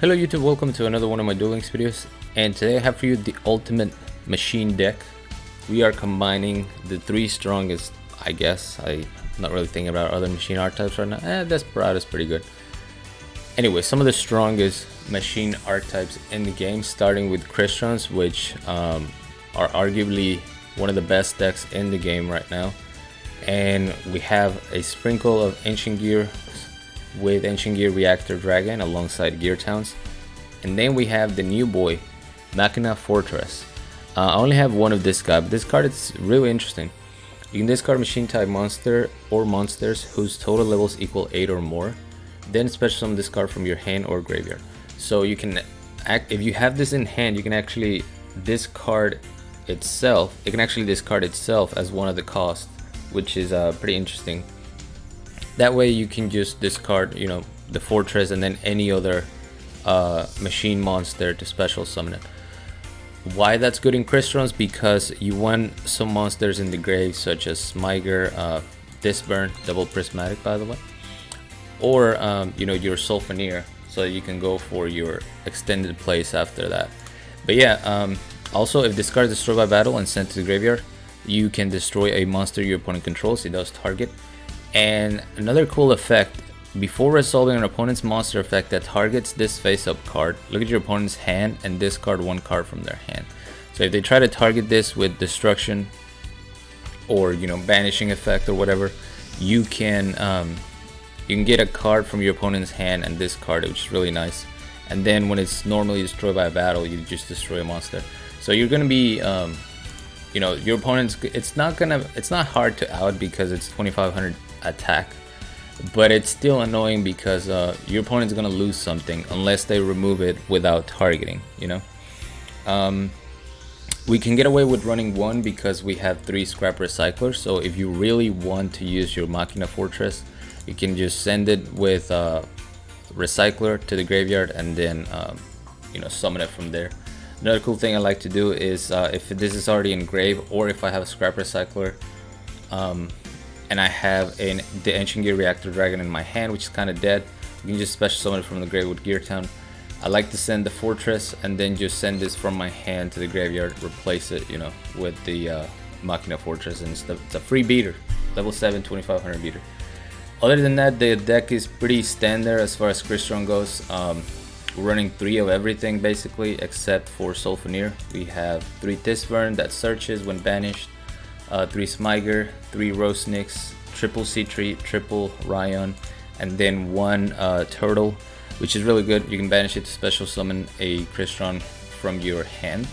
Hello YouTube, welcome to another one of my Duel Links videos, and today I have for you the ultimate machine deck. We are combining the three strongest, I guess. I'm not really thinking about other machine archetypes right now. Desperado is pretty good. Anyway, some of the strongest machine archetypes in the game, starting with Crystrons, which are arguably one of the best decks in the game right now. And we have a sprinkle of Ancient Gear with Ancient Gear Reactor Dragon alongside Gear Towns. And then we have the new boy, Machinas Fortress. I only have one of this guy, but this card is really interesting. You can discard machine type monster or monsters whose total levels equal 8 or more. Then special summon this card from your hand or graveyard. So you can if you have this in hand, you can actually discard itself. It can actually discard itself as one of the costs, which is pretty interesting. That way you can just discard, the fortress and then any other machine monster to special summon it. Why that's good in Crystrons? Because you want some monsters in the grave, such as Smyger, Disburn, double prismatic by the way, or your Sulfaneer, so you can go for your extended plays after that. But yeah, also if discarded destroyed by battle and sent to the graveyard, you can destroy a monster your opponent controls. It does target. And another cool effect, before resolving an opponent's monster effect that targets this face-up card, look at your opponent's hand and discard one card from their hand. So if they try to target this with destruction or banishing effect or whatever, you can get a card from your opponent's hand and discard it, which is really nice. And then when it's normally destroyed by a battle, you just destroy a monster. So you're gonna be your opponent's, it's not hard to out because it's 2500 attack, but it's still annoying because your opponent's gonna lose something unless they remove it without targeting. We can get away with running one because we have 3 scrap recyclers. So if you really want to use your Machinas Fortress, you can just send it with recycler to the graveyard and then summon it from there. Another cool thing I like to do is if this is already engraved, or if I have a scrap recycler and I have the Ancient Gear Reactor Dragon in my hand, which is kind of dead, you can just special summon it from the grave with Gear Town. I like to send the fortress and then just send this from my hand to the graveyard, replace it with the Machinas Fortress, and it's a free beater, level 7 2500 beater. Other than that, the deck is pretty standard as far as Crystron goes. We're running 3 of everything basically, except for Sulfaneer. We have 3 Disburn that searches when banished, 3 Smyger, 3 Rosnix, triple Sea-Tree, triple Ryan, and then 1 Turtle, which is really good. You can banish it to special summon a Crystron from your hand.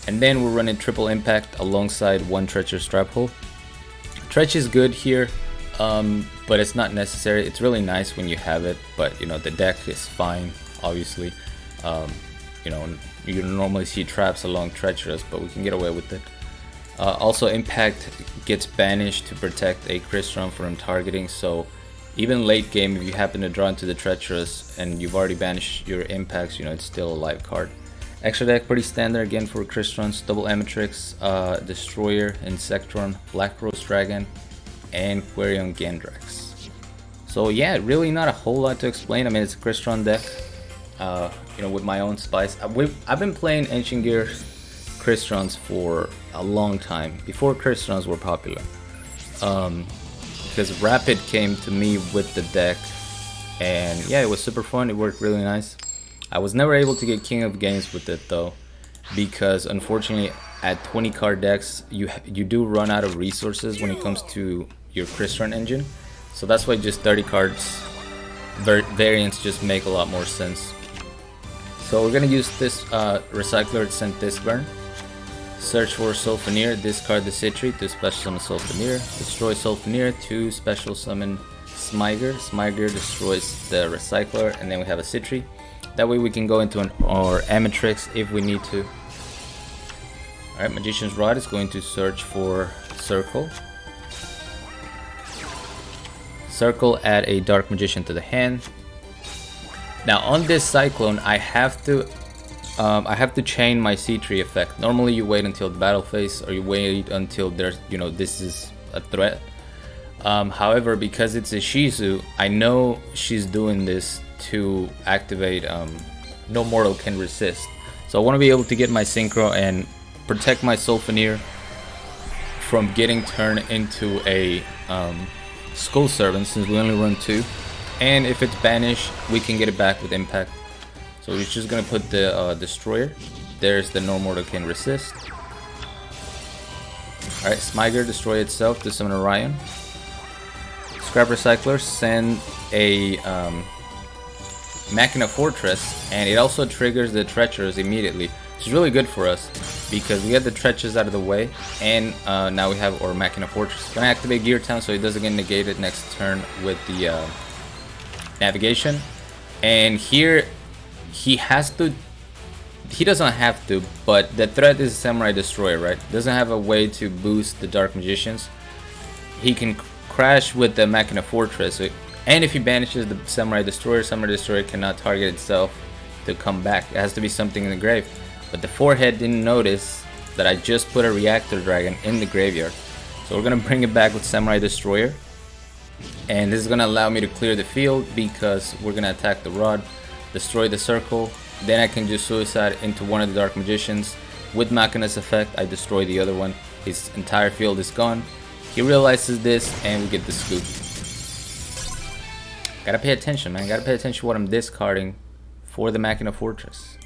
And then we're running triple Impact alongside 1 Treacherous Trap Hole. Treach is good here, but it's not necessary. It's really nice when you have it, but the deck is fine. Obviously, you normally see traps along Treacherous, but we can get away with it. Also, Impact gets banished to protect a Crystron from targeting, so even late game, if you happen to draw into the Treacherous and you've already banished your impacts, it's still a live card. Extra deck pretty standard again for Crystrons: double Amatrix, Destroyer, Insectron, Black Rose Dragon, and Quarion Gandrax. So yeah, really not a whole lot to explain. I mean, it's a Crystron deck. With my own spice. I've been playing Ancient Gear Crystrons for a long time, before Crystrons were popular. Because Rapid came to me with the deck, and yeah, it was super fun. It worked really nice. I was never able to get King of Games with it though, because unfortunately at 20 card decks, you do run out of resources when it comes to your Crystron engine. So that's why just 30 cards variants just make a lot more sense. So we're gonna use this recycler to send Disburn, search for Sulfaneer, discard the Sea-Tree to special summon Sulfaneer, destroy Sulfaneer to special summon Smyger. Smyger destroys the recycler, and then we have a Sea-Tree. That way we can go into our Amatrix if we need to. Alright, Magician's Rod is going to search for Circle. Circle, add a Dark Magician to the hand. Now on this Cyclone, I have to chain my Sea-Tree effect. Normally you wait until the battle phase, or you wait until there's this is a threat. However, because it's a Shizu, I know she's doing this to activate no mortal can resist. So I want to be able to get my synchro and protect my Sulfaneer from getting turned into a Skull Servant, since we only run 2. And if it's banished, we can get it back with impact. So we're just gonna put the Destroyer. There's the no mortal can resist. Alright, Smyger destroy itself to summon Orion. Scrap Recycler send a Machina Fortress, and it also triggers the Treacherous immediately, which is really good for us because we get the Treacherous out of the way, and now we have our Machina Fortress. Gonna activate Gear Town so it doesn't get negated next turn with the navigation. And here he doesn't have to, but the threat is Samurai Destroyer, right? Doesn't have a way to boost the Dark Magicians. He can crash with the Machina Fortress, and if he banishes the Samurai Destroyer cannot target itself to come back. It has to be something in the grave. But the forehead didn't notice that I just put a Reactor Dragon in the graveyard. So we're gonna bring it back with Samurai Destroyer, and this is gonna allow me to clear the field because we're gonna attack the rod, destroy the circle, then I can just suicide into one of the Dark Magicians. With Machina's effect, I destroy the other one. His entire field is gone. He realizes this, and we get the scoop. Gotta pay attention, man. Gotta pay attention to what I'm discarding for the Machina Fortress.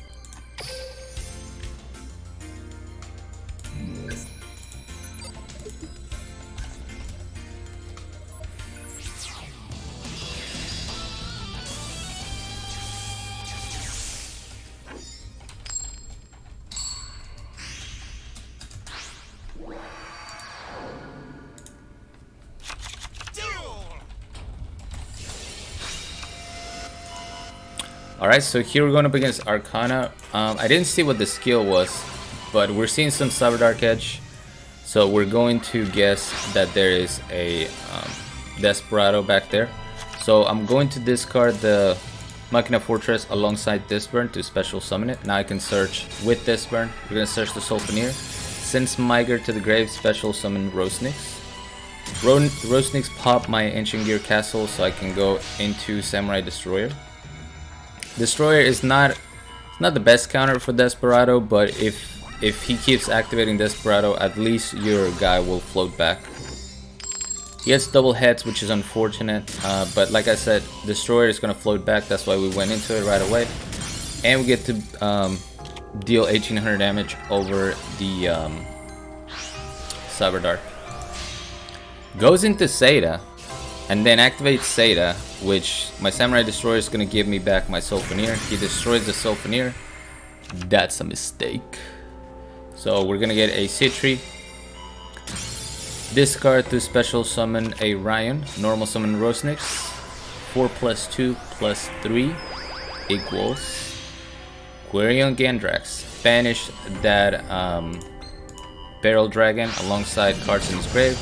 Alright, so here we're going up against Arcana. I didn't see what the skill was, but we're seeing some Cyber Dark Edge. So we're going to guess that there is a Desperado back there. So I'm going to discard the Machina Fortress alongside this burn to special summon it. Now I can search with this burn. We're going to search the Sulfaneer. Send Smyger to the grave, special summon Rosnix. Rosnix pop my Ancient Gear Castle so I can go into Samurai Destroyer. Destroyer is not the best counter for Desperado, but if he keeps activating Desperado, at least your guy will float back. He has double heads, which is unfortunate, but like I said, Destroyer is gonna float back. That's why we went into it right away, and we get to deal 1800 damage over the Cyber Dark. Goes into Seda, and then activates Seda, which my Samurai Destroyer is going to give me back my Sulfaneer. He destroys the Sulfaneer. That's a mistake. So we're going to get a Citri. Discard to special summon a Ryan. Normal summon Rosnix. 4 plus 2 plus 3 equals Quirion Gandrax. Banish that Barrel Dragon alongside cards in his grave.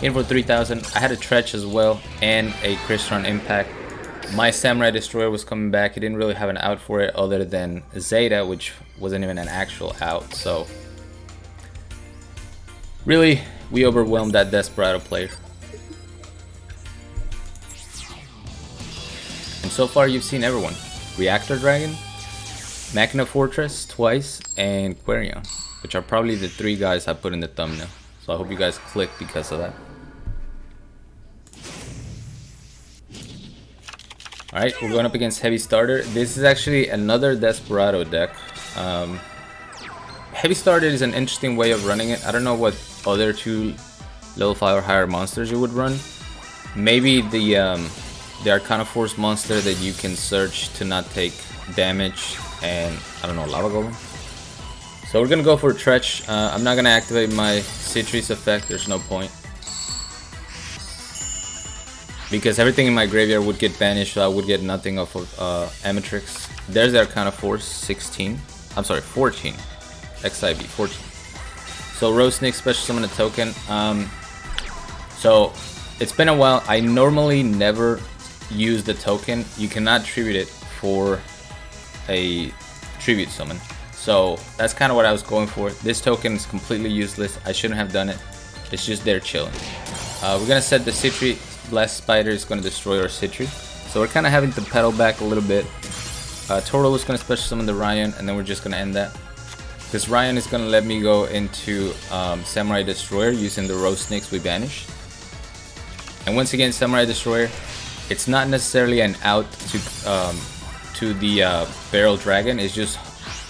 In for 3000. I had a Tretch as well and a Crystron Impact. My Samurai Destroyer was coming back. He didn't really have an out for it other than Zeta, which wasn't even an actual out. So really, we overwhelmed that Desperado player. And so far you've seen everyone. Reactor Dragon, Machina Fortress twice, and Quirion, which are probably the 3 guys I put in the thumbnail. So I hope you guys clicked because of that. Alright, we're going up against Heavy Starter. This is actually another Desperado deck. Heavy Starter is an interesting way of running it. I don't know what other 2 level 5 or higher monsters you would run. Maybe the Arcana Force monster that you can search to not take damage, and I don't know, Lava Golem. So we're gonna go for Tretch. I'm not gonna activate my Citri's effect, there's no point. Because everything in my graveyard would get banished, so I would get nothing off of Amatrix. There's the Arcana Force, 16. I'm sorry, 14. XIB, 14. So Rosnix, special summon a token. So it's been a while. I normally never use the token. You cannot tribute it for a tribute summon. So that's kind of what I was going for. This token is completely useless. I shouldn't have done it. It's just there chilling. We're gonna set the Citri. Blast Spider is gonna destroy our Citri. So we're kind of having to pedal back a little bit. Turtle is gonna special summon the Ryan, and then we're just gonna end that. Because Ryan is gonna let me go into Samurai Destroyer using the Rose Snakes we banished. And once again, Samurai Destroyer, it's not necessarily an out to the Barrel Dragon. It's just,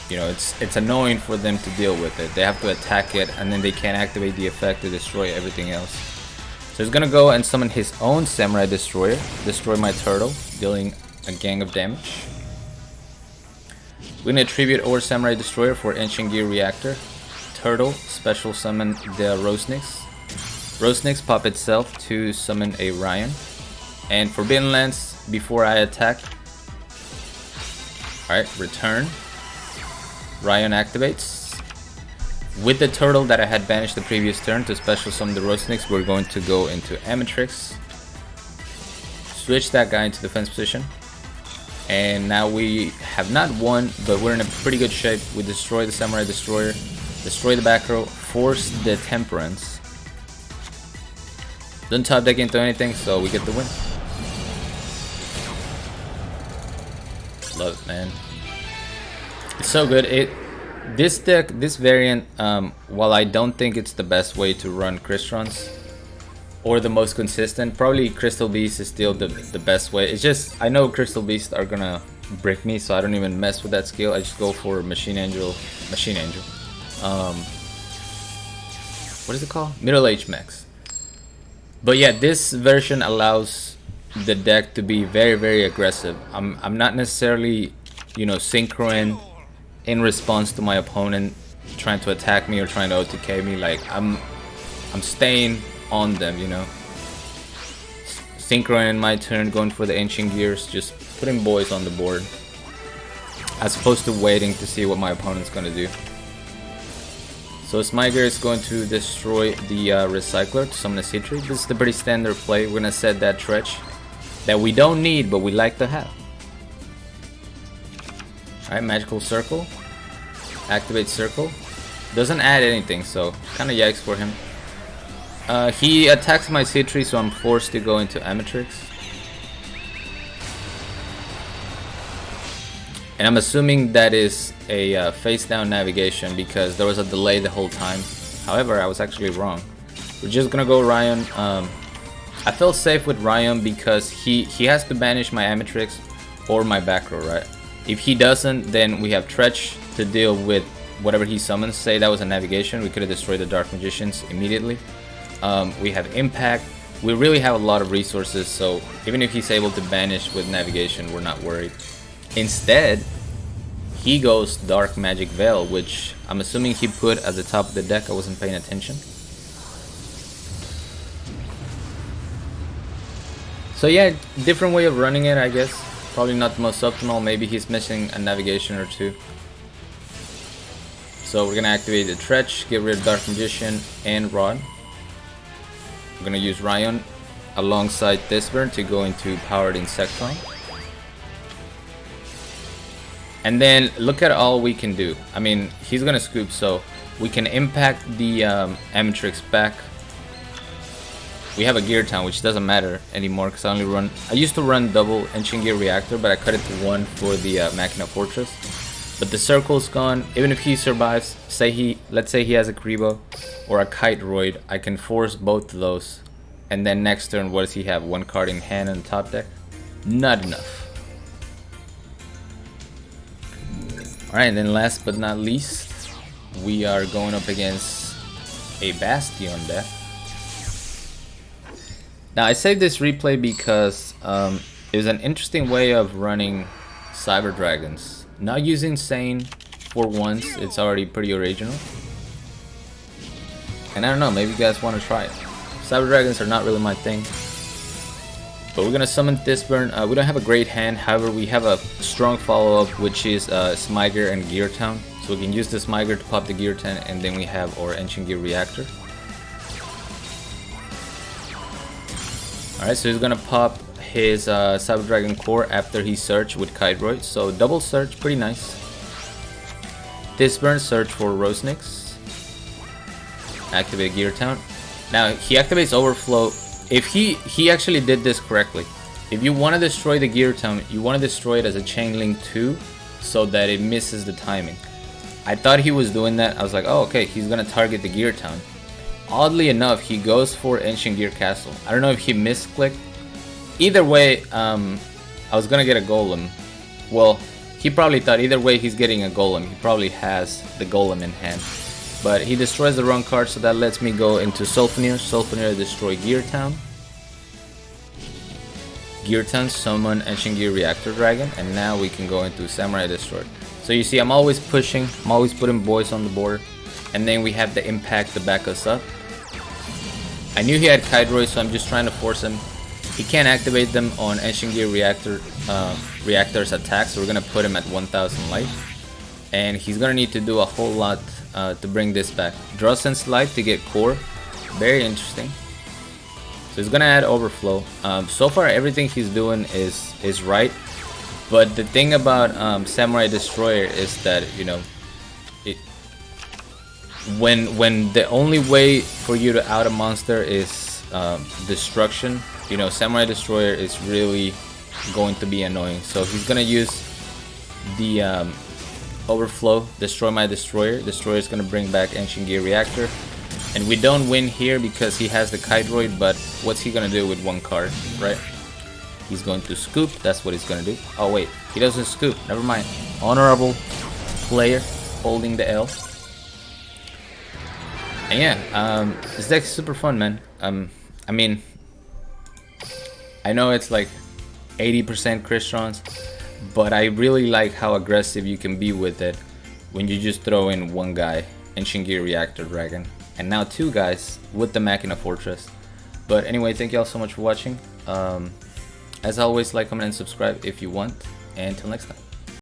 you know, it's annoying for them to deal with it. They have to attack it, and then they can't activate the effect to destroy everything else. So he's gonna go and summon his own Samurai Destroyer, destroy my turtle, dealing a gang of damage. We're gonna tribute our Samurai Destroyer for Ancient Gear Reactor. Turtle, special summon the Rose Snakes. Rose Snakes pop itself to summon a Ryan. And Forbidden Lance before I attack. Alright, return. Ryan activates. With the turtle that I had banished the previous turn to special summon the Rose Snakes, we're going to go into Amatrix. Switch that guy into defense position. And now we have not won, but we're in a pretty good shape. We destroy the Samurai Destroyer, destroy the back row, force the Temperance. Don't top deck into anything, so we get the win. Love it, man. It's so good. This deck, this variant, while I don't think it's the best way to run Crystrons, or the most consistent, probably Crystal Beast is still the best way. It's just, I know Crystal Beasts are gonna brick me, so I don't even mess with that skill. I just go for Machine Angel. What is it called? Middle Age Mechs. But yeah, this version allows the deck to be very, very aggressive. I'm not necessarily, you know, synchroing in response to my opponent trying to attack me or trying to OTK me. Like I'm staying on them, you know. Synchroing in my turn, going for the Ancient Gears, just putting boys on the board, as opposed to waiting to see what my opponent's gonna do. So Smyger is going to destroy the Recycler to summon a Sentry. This is the pretty standard play. We're gonna set that Tretch that we don't need, but we like to have. Alright, Magical Circle. Activate Circle. Doesn't add anything, so kinda yikes for him. He attacks my Sentry, so I'm forced to go into Amatrix. And I'm assuming that is a face down navigation because there was a delay the whole time. However, I was actually wrong. We're just gonna go Ryan. I felt safe with Ryan because he has to banish my Amatrix or my back row, right? If he doesn't, then we have Tretch to deal with whatever he summons. Say that was a navigation, we could have destroyed the Dark Magicians immediately. We have Impact. We really have a lot of resources, so even if he's able to banish with navigation, we're not worried. Instead, he goes Dark Magic Veil, which I'm assuming he put at the top of the deck. I wasn't paying attention. So yeah, different way of running it, I guess. Probably not the most optimal. Maybe he's missing a navigation or two. So we're gonna activate the Tretch, get rid of Dark Magician and Rod. I'm gonna use Ryan alongside Desperado to go into Powered Insectron. And then look at all we can do. I mean, he's gonna scoop, so we can impact the Amatrix back. We have a Gear Town, which doesn't matter anymore because I used to run double Ancient Gear Reactor, but I cut it to one for the Machina Fortress. But the circle's gone. Even if he survives, let's say he has a Kribo or a Kite Roid, I can force both of those. And then next turn, what does he have? One card in hand on the top deck? Not enough. Alright, and then last but not least, we are going up against a Bastion deck. Now I saved this replay because it was an interesting way of running Cyber Dragons. Not using Sane for once, it's already pretty original. And I don't know, maybe you guys want to try it. Cyber Dragons are not really my thing. But we're gonna summon Desperado. We don't have a great hand, however we have a strong follow-up, which is Smyger and Gear Town. So we can use the Smyger to pop the Gear Town, and then we have our Ancient Gear Reactor. Alright, so he's gonna pop his Cyber Dragon Core after he searched with Kite Roid. So double search, pretty nice. Desperado search for Rose Snakes. Activate Gear Town. Now he activates Overflow. If he actually did this correctly. If you want to destroy the Gear Town, you want to destroy it as a chain link too, so that it misses the timing. I thought he was doing that. I was like, oh, okay, he's gonna target the Gear Town. Oddly enough, he goes for Ancient Gear Castle. I don't know if he misclicked. Either way, I was gonna get a golem. Well, he probably thought either way he's getting a golem. He probably has the golem in hand. But he destroys the wrong card, so that lets me go into Sulfenir. Sulfenir destroy Gear Town. Gear Town summon Ancient Gear Reactor Dragon, and now we can go into Samurai Destroyer. So you see, I'm always pushing, I'm always putting boys on the board, and then we have the impact to back us up. I knew he had Kydroid, so I'm just trying to force him. He can't activate them on Ancient Gear Reactor's attack, so we're gonna put him at 1000 life. And he's gonna need to do a whole lot to bring this back. Draw Sense Life to get core, very interesting. So he's gonna add Overflow. So far everything he's doing is right, but the thing about Samurai Destroyer is that, you know, when the only way for you to out a monster is destruction, you know, Samurai Destroyer is really going to be annoying. So he's gonna use the Overflow, destroy my Destroyer. Destroyer is gonna bring back Ancient Gear Reactor. And we don't win here because he has the Kydroid, but what's he gonna do with one card, right? He's going to scoop, that's what he's gonna do. Oh wait, he doesn't scoop, never mind. Honorable player holding the L. And yeah, this deck's super fun, man. I mean, I know it's like 80% Crystrons, but I really like how aggressive you can be with it when you just throw in one guy, Ancient Gear Reactor Dragon. And now two guys with the Machina Fortress. But anyway, thank you all so much for watching. As always, like, comment, and subscribe if you want. And until next time.